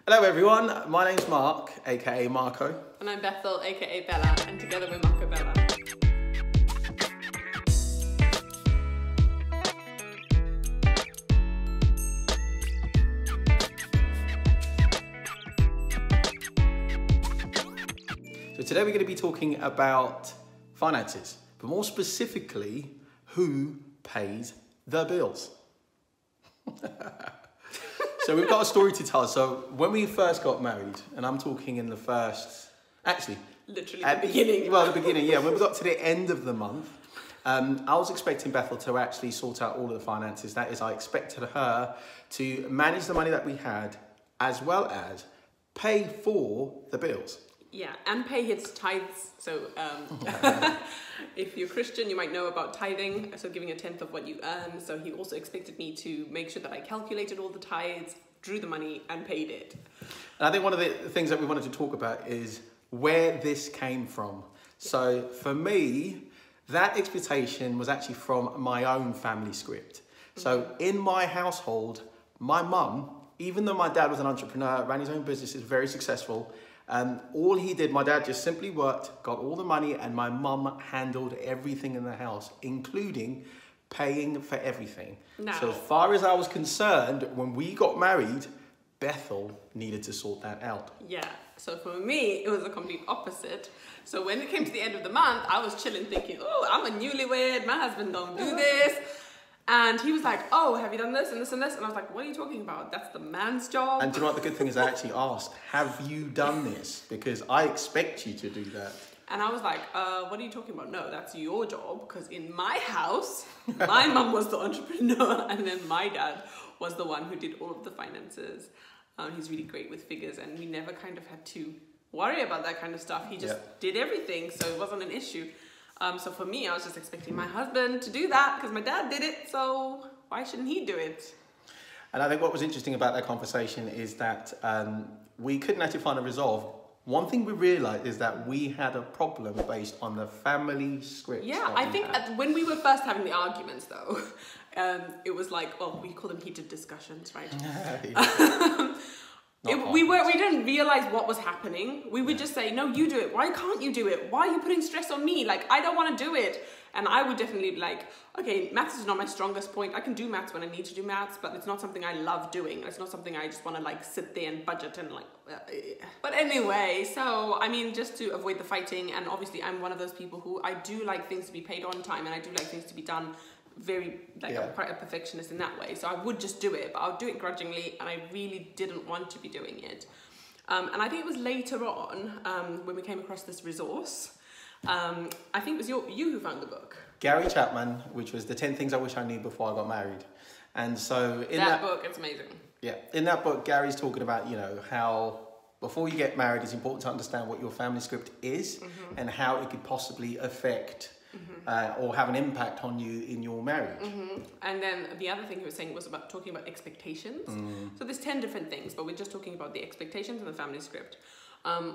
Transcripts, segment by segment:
Hello everyone, my name's Mark, aka Marco. And I'm Bethel, aka Bella, and together we're Marco Bella. So today we're going to be talking about finances, but more specifically, who pays the bills? So we've got a story to tell. So when we first got married, and I'm talking in the first, actually, literally at the beginning. Well, the beginning, yeah. When we got to the end of the month, I was expecting Bethel to actually sort out all of the finances. That is, I expected her to manage the money that we had, as well as pay for the bills. Yeah, and pay his tithes. So if you're Christian, you might know about tithing, so giving a tenth of what you earn. So he also expected me to make sure that I calculated all the tithes, drew the money, and paid it. And I think one of the things that we wanted to talk about is where this came from. So for me, that expectation was actually from my own family script. So in my household, my mum, even though my dad was an entrepreneur, ran his own business, is very successful, all he did, my dad just simply worked, got all the money, and my mum handled everything in the house, including paying for everything. Now, so as far as I was concerned, when we got married, Bethel needed to sort that out. Yeah, so for me, it was the complete opposite. So when it came to the end of the month, I was chilling thinking, oh, I'm a newlywed, my husband don't do this. And he was like, oh, have you done this and this and this? And I was like, what are you talking about? That's the man's job. And do you know what the good thing is? I actually asked, have you done this? Because I expect you to do that. And I was like, what are you talking about? No, that's your job. Because in my house, my mum was the entrepreneur. And then my dad was the one who did all of the finances. He's really great with figures. And we never kind of had to worry about that kind of stuff. He just did everything. So it wasn't an issue. So for me, I was just expecting my husband to do that because my dad did it, so why shouldn't he do it? And I think what was interesting about that conversation is that we couldn't actually find a resolve. One thing we realised is that we had a problem based on the family script. Yeah, I think when we were first having the arguments though, it was like, well, we call them heated discussions, right? We didn't realize what was happening. We would just say, no, you do it. Why can't you do it? Why are you putting stress on me? Like, I don't want to do it. And I would definitely be like, okay, maths is not my strongest point. I can do maths when I need to do maths, but it's not something I love doing. It's not something I just want to like sit there and budget and like, But anyway, so, I mean, just to avoid the fighting, and obviously I'm one of those people who I do like things to be paid on time, and I do like things to be done very, like, I'm quite a perfectionist in that way. So I would just do it, but I would do it grudgingly, and I really didn't want to be doing it. And I think it was later on, when we came across this resource, I think it was you who found the book. Gary Chapman, which was the 10 things I wish I knew before I got married. And so in that book, it's amazing. Yeah, in that book, Gary's talking about, you know, how before you get married, it's important to understand what your family script is and how it could possibly affect or have an impact on you in your marriage. And then the other thing he was saying was about talking about expectations. So there's 10 different things, but we're just talking about the expectations and the family script.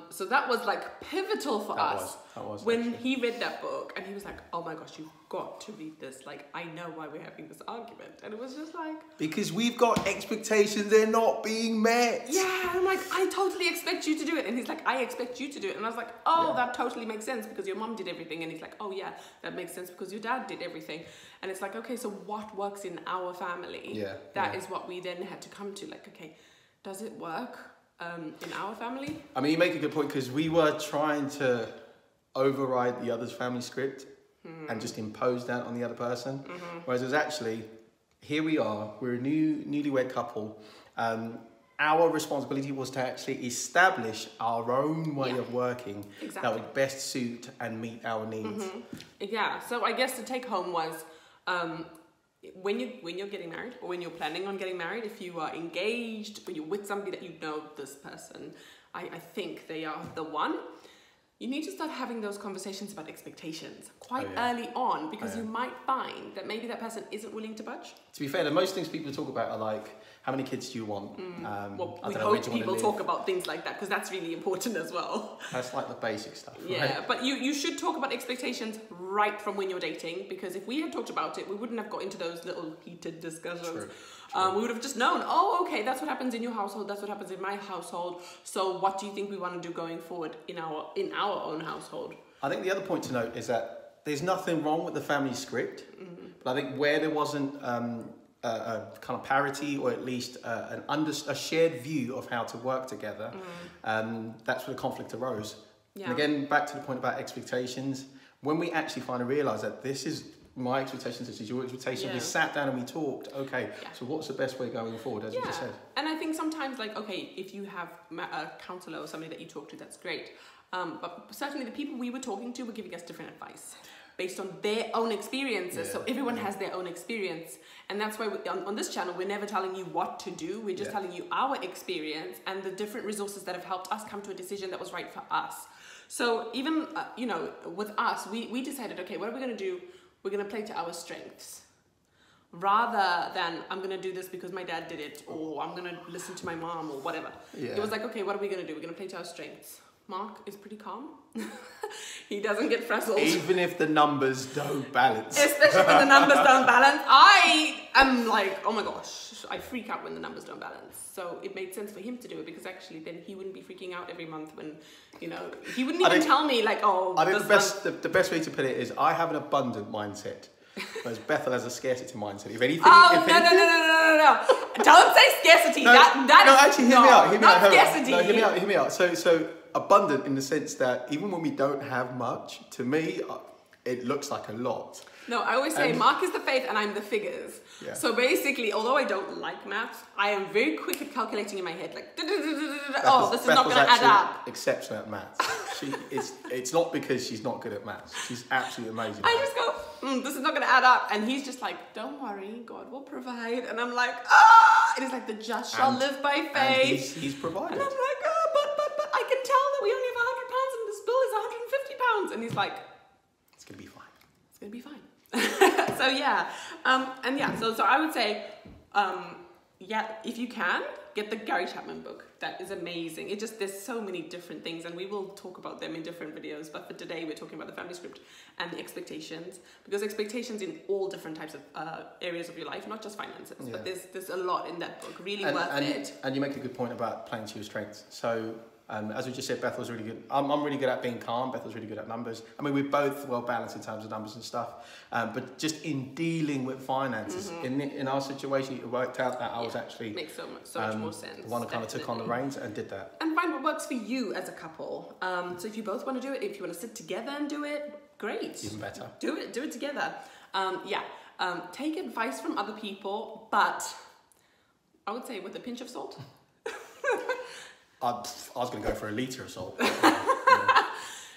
So that was like pivotal for us when he read that book, and he was like, oh my gosh, you've got to read this. Like, I know why we're having this argument. And it was just like, because we've got expectations, they're not being met. Yeah, I'm like, I totally expect you to do it. And he's like, I expect you to do it. And I was like, oh, that totally makes sense because your mom did everything. And he's like, oh yeah, that makes sense because your dad did everything. And it's like, okay, so what works in our family? That is what we then had to come to. Like, okay, does it work in our family? I mean, you make a good point, because we were trying to override the other's family script and just impose that on the other person. Whereas it was actually, here we are, we're a newlywed couple. Our responsibility was to actually establish our own way of working that would best suit and meet our needs. Yeah, so I guess the take home was, when you're getting married, or when you're planning on getting married, if you are engaged, when you're with somebody that you know this person, I think they are the one, you need to start having those conversations about expectations quite early on, because you might find that maybe that person isn't willing to budge. To be fair, the most things people talk about are like, how many kids do you want? Well, I we don't know, where hope do you wanna people live? talk about things like that because that's really important as well. That's like the basic stuff, Yeah, right? but you should talk about expectations right from when you're dating, because if we had talked about it, we wouldn't have got into those little heated discussions. True. We would have just known, oh, okay, that's what happens in your household, that's what happens in my household. So what do you think we want to do going forward in our own household? I think the other point to note is that there's nothing wrong with the family script, but I think where there wasn't a kind of parity, or at least a shared view of how to work together, that's where the conflict arose. Yeah. And again, back to the point about expectations, when we actually finally realise that this is my expectations, this is your expectation, we sat down and we talked, okay, so what's the best way going forward, as you just said? And I think sometimes, like, okay, if you have a counsellor or somebody that you talk to, that's great. But certainly the people we were talking to were giving us different advice based on their own experiences. So everyone has their own experience. And that's why on this channel, we're never telling you what to do. We're just telling you our experience and the different resources that have helped us come to a decision that was right for us. So even, you know, with us, we decided, okay, what are we going to do? We're going to play to our strengths. Rather than, I'm going to do this because my dad did it, or I'm going to listen to my mom, or whatever. Yeah. It was like, okay, what are we going to do? We're going to play to our strengths. Mark is pretty calm. He doesn't get frazzled. Even if the numbers don't balance. Especially when the numbers don't balance. I am like, oh my gosh, I freak out when the numbers don't balance. So it made sense for him to do it, because actually then he wouldn't be freaking out every month when, you know, he wouldn't even tell me like, oh. I think the best way to put it is, I have an abundant mindset, whereas Bethel has a scarcity mindset. If anything, No. Don't say scarcity. Actually, hear me out. Scarcity. No, hear me out. So abundant in the sense that even when we don't have much, to me, it looks like a lot. No, I always say Mark is the faith and I'm the figures. Yeah. So basically, although I don't like maths, I am very quick at calculating in my head, like, oh, this is not going to add up. Exceptional at maths. It's not because she's not good at maths. She's absolutely amazing. I just go, this is not going to add up. And he's just like, don't worry, God will provide. And I'm like, it is like the just shall live by faith. And he's provided. And I'm like, but I can tell that we only have £100 and this bill is £150. And he's like, it's going to be fine. It's going to be fine. So yeah, so I would say, if you can, get the Gary Chapman book. That is amazing. There's so many different things, and we will talk about them in different videos, but for today we're talking about the family script and the expectations, because expectations in all different types of areas of your life, not just finances, but there's a lot in that book, really worth it. And you make a good point about playing to your strengths. So as we just said, Bethel's really good. I'm really good at being calm. Bethel's really good at numbers. I mean, we're both well balanced in terms of numbers and stuff. But just in dealing with finances, in our situation, it worked out that I was actually makes so much more sense. The one who kind of took on the reins and did that. And find what works for you as a couple. So if you both want to do it, if you want to sit together and do it, great. Even better. Do it together. Take advice from other people, but I would say with a pinch of salt. I was going to go for a litre of salt.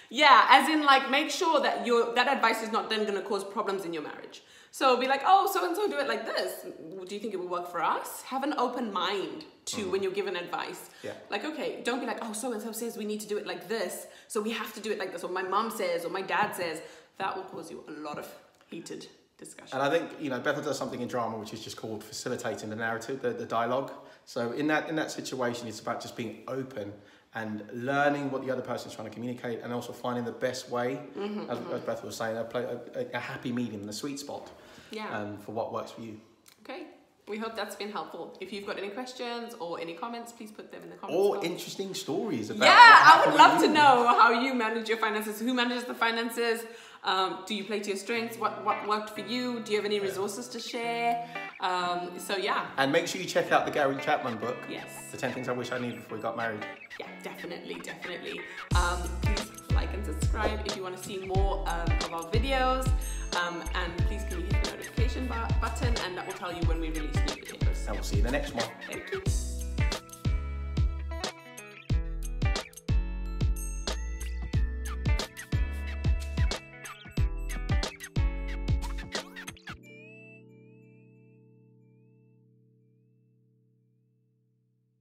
Yeah, as in like make sure that that advice is not then going to cause problems in your marriage. So be like, oh, so-and-so do it like this. Do you think it will work for us? Have an open mind to when you're given advice. Yeah. Like, okay, don't be like, oh, so-and-so says we need to do it like this, so we have to do it like this, or my mom says, or my dad says. That will cause you a lot of heated discussion. And I think, Bethel does something in drama which is just called facilitating the narrative, the dialogue. So in that situation, it's about just being open and learning what the other person is trying to communicate, and also finding the best way, as Bethel was saying, a happy medium, the sweet spot for what works for you. Okay. We hope that's been helpful. If you've got any questions or any comments, please put them in the comments Or box. interesting stories about I would love to know how you manage your finances. Who manages the finances? Do you play to your strengths? What worked for you? Do you have any resources to share? And make sure you check out the Gary Chapman book. Yes. The 10 Things I Wish I Knew Before We Got Married. Yeah, definitely. Please like and subscribe if you want to see more of our videos. And please can you hit the notification button, and that will tell you when we release new videos. And we'll see you in the next one. Thank you.